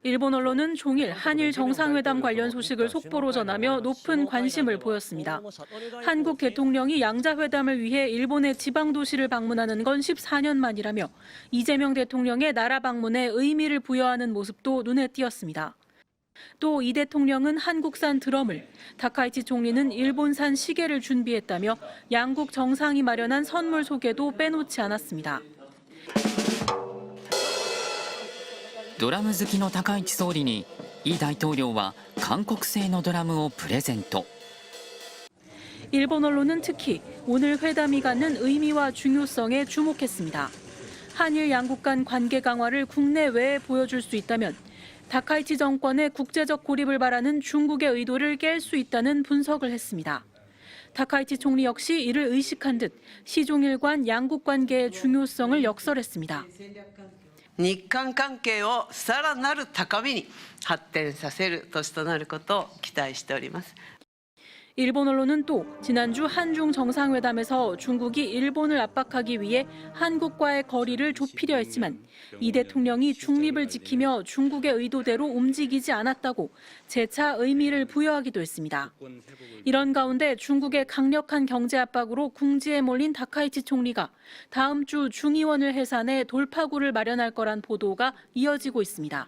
일본 언론은 종일 한일 정상회담 관련 소식을 속보로 전하며 높은 관심을 보였습니다. 한국 대통령이 양자회담을 위해 일본의 지방도시를 방문하는 건 14년 만이라며 이재명 대통령의 나라 방문에 의미를 부여하는 모습도 눈에 띄었습니다. 또 이 대통령은 한국산 드럼을, 다카이치 총리는 일본산 시계를 준비했다며 양국 정상이 마련한 선물 소개도 빼놓지 않았습니다. ドラム好きの高市総理にイ大統領は韓国製のドラムをプレゼント。 일본 언론은 특히 오늘 회담이 갖는 의미와 중요성에 주목했습니다. 한일 양국 간 관계 강화를 국내외에 보여줄 수 있다면 다카이치 정권의 국제적 고립을 바라는 중국의 의도를 깰 수 있다는 분석을 했습니다. 다카이치 총리 역시 이를 의식한 듯 시종일관 양국 관계의 중요성을 역설했습니다. 日韓関係をさらなる高みに発展させる年となることを期待しております。 일본 언론은 또 지난주 한중 정상회담에서 중국이 일본을 압박하기 위해 한국과의 거리를 좁히려 했지만 이 대통령이 중립을 지키며 중국의 의도대로 움직이지 않았다고 재차 의미를 부여하기도 했습니다. 이런 가운데 중국의 강력한 경제 압박으로 궁지에 몰린 다카이치 총리가 다음 주 중의원을 해산해 돌파구를 마련할 거란 보도가 이어지고 있습니다.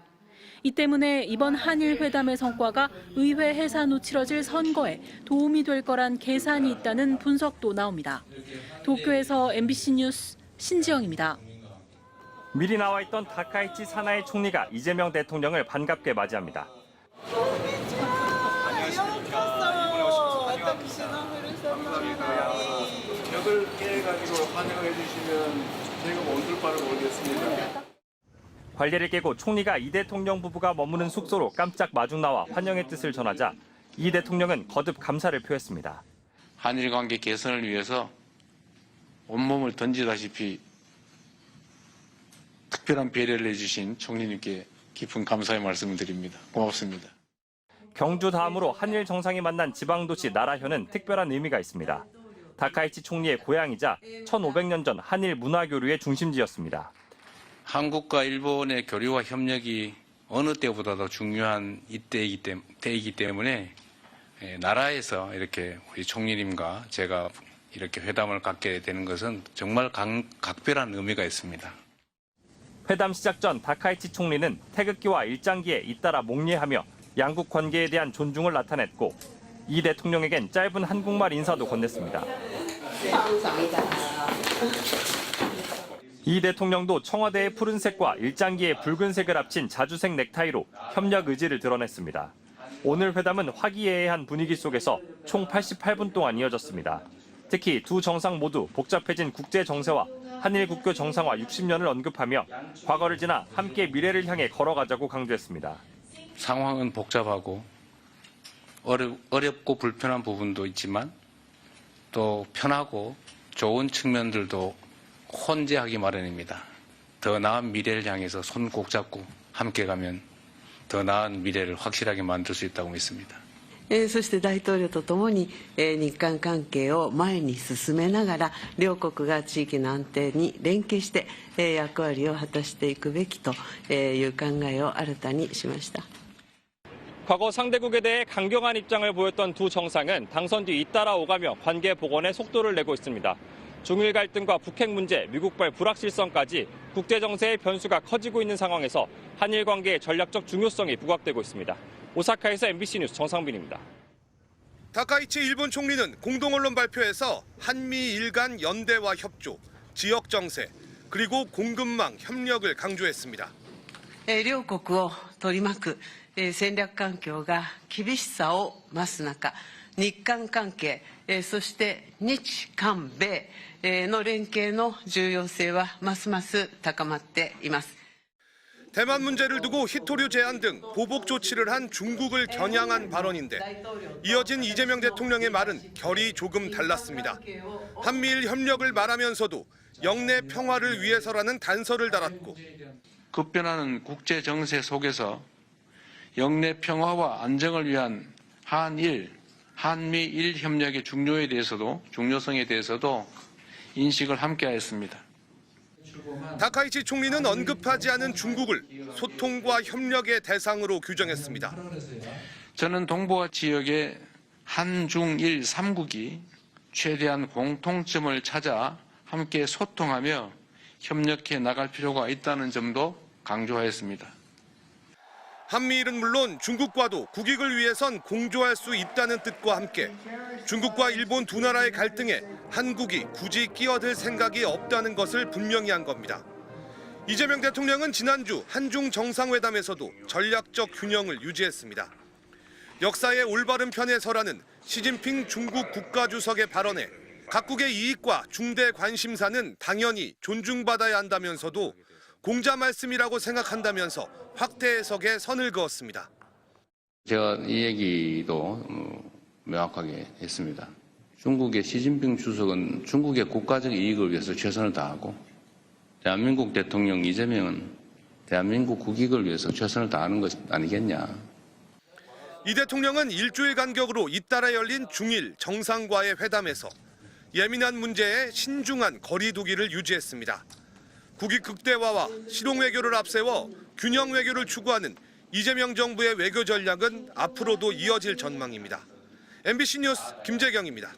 이 때문에 이번 한일 회담의 성과가 의회 해산 후 치러질 선거에 도움이 될 거란 계산이 있다는 분석도 나옵니다. 도쿄에서 MBC 뉴스 신지영입니다. 미리 나와 있던 다카이치 사나이 총리가 이재명 대통령을 반갑게 맞이합니다. 벽을 깨가지고 환영해 주시면 제가 온줄 바를 모르겠습니다. 관례를 깨고 총리가 이 대통령 부부가 머무는 숙소로 깜짝 마중 나와 환영의 뜻을 전하자 이 대통령은 거듭 감사를 표했습니다. 한일 관계 개선을 위해서 온몸을 던지다시피 특별한 배려를 해주신 총리님께 깊은 감사의 말씀을 드립니다. 고맙습니다. 경주 다음으로 한일 정상이 만난 지방도시 나라현은 특별한 의미가 있습니다. 다카이치 총리의 고향이자 1500년 전 한일 문화교류의 중심지였습니다. 한국과 일본의 교류와 협력이 어느 때보다도 중요한 때이기 때문에 나라에서 이렇게 우리 총리님과 제가 이렇게 회담을 갖게 되는 것은 정말 각별한 의미가 있습니다. 회담 시작 전 다카이치 총리는 태극기와 일장기에 잇따라 목례하며 양국 관계에 대한 존중을 나타냈고 이 대통령에겐 짧은 한국말 인사도 건넸습니다. 이 대통령도 청와대의 푸른색과 일장기의 붉은색을 합친 자주색 넥타이로 협력 의지를 드러냈습니다. 오늘 회담은 화기애애한 분위기 속에서 총 88분 동안 이어졌습니다. 특히 두 정상 모두 복잡해진 국제 정세와 한일 국교 정상화 60년을 언급하며 과거를 지나 함께 미래를 향해 걸어가자고 강조했습니다. 상황은 복잡하고 어렵고 불편한 부분도 있지만 또 편하고 좋은 측면들도 혼재하기 마련입니다. 더 나은 미래를 향해서 손 꼭 잡고 함께 가면 더 나은 미래를 확실하게 만들 수 있다고 믿습니다. そして大統領とともに日韓関係を前に進めながら両国が地域の安定に連携して役割を果たしていくべきという考えを新たにしました。 과거 상대국에 대해 강경한 입장을 보였던 두 정상은 당선 뒤 잇따라 오가며 관계 복원에 속도를 내고 있습니다. 중일 갈등과 북핵 문제, 미국발 불확실성까지 국제 정세의 변수가 커지고 있는 상황에서 한일 관계의 전략적 중요성이 부각되고 있습니다. 오사카에서 MBC 뉴스 정상빈입니다. 다카이치 일본 총리는 공동언론 발표에서 한미일 간 연대와 협조, 지역 정세, 그리고 공급망 협력을 강조했습니다. 両国を取り巻く戦略環境が厳しさを増す中、日韓関係、そして日韓米の連携の重要性はますます高まっています。 대만 문제를 두고 히토류 제한 등 보복 조치를 한 중국을 겨냥한 발언인데 이어진 이재명 대통령의 말은 결이 조금 달랐습니다. 한미일 협력을 말하면서도 영내 평화를 위해서라는 단서를 달았고 급변하는 국제 정세 속에서 영내 평화와 안정을 위한 한미일 협력의 중요성에 대해서도 인식을 함께하였습니다. 다카이치 총리는 언급하지 않은 중국을 소통과 협력의 대상으로 규정했습니다. 저는 동북아 지역의 한중일 3국이 최대한 공통점을 찾아 함께 소통하며 협력해 나갈 필요가 있다는 점도 강조하였습니다. 한미일은 물론 중국과도 국익을 위해선 공조할 수 있다는 뜻과 함께 중국과 일본 두 나라의 갈등에 한국이 굳이 끼어들 생각이 없다는 것을 분명히 한 겁니다. 이재명 대통령은 지난주 한중 정상회담에서도 전략적 균형을 유지했습니다. 역사의 올바른 편에 서라는 시진핑 중국 국가주석의 발언에 각국의 이익과 중대 관심사는 당연히 존중받아야 한다면서도 공자 말씀이라고 생각한다면서 확대 해석에 선을 그었습니다. 제가 이 얘기도 명확하게 했습니다. 중국의 시진핑 주석은 중국의 국가적 이익을 위해서 최선을 다하고 대한민국 대통령 이재명은 대한민국 국익을 위해서 최선을 다하는 것 아니겠냐. 이 대통령은 일주일 간격으로 잇따라 열린 중일 정상과의 회담에서 예민한 문제에 신중한 거리 두기를 유지했습니다. 국익 극대화와 실용 외교를 앞세워 균형 외교를 추구하는 이재명 정부의 외교 전략은 앞으로도 이어질 전망입니다. MBC 뉴스 김재경입니다.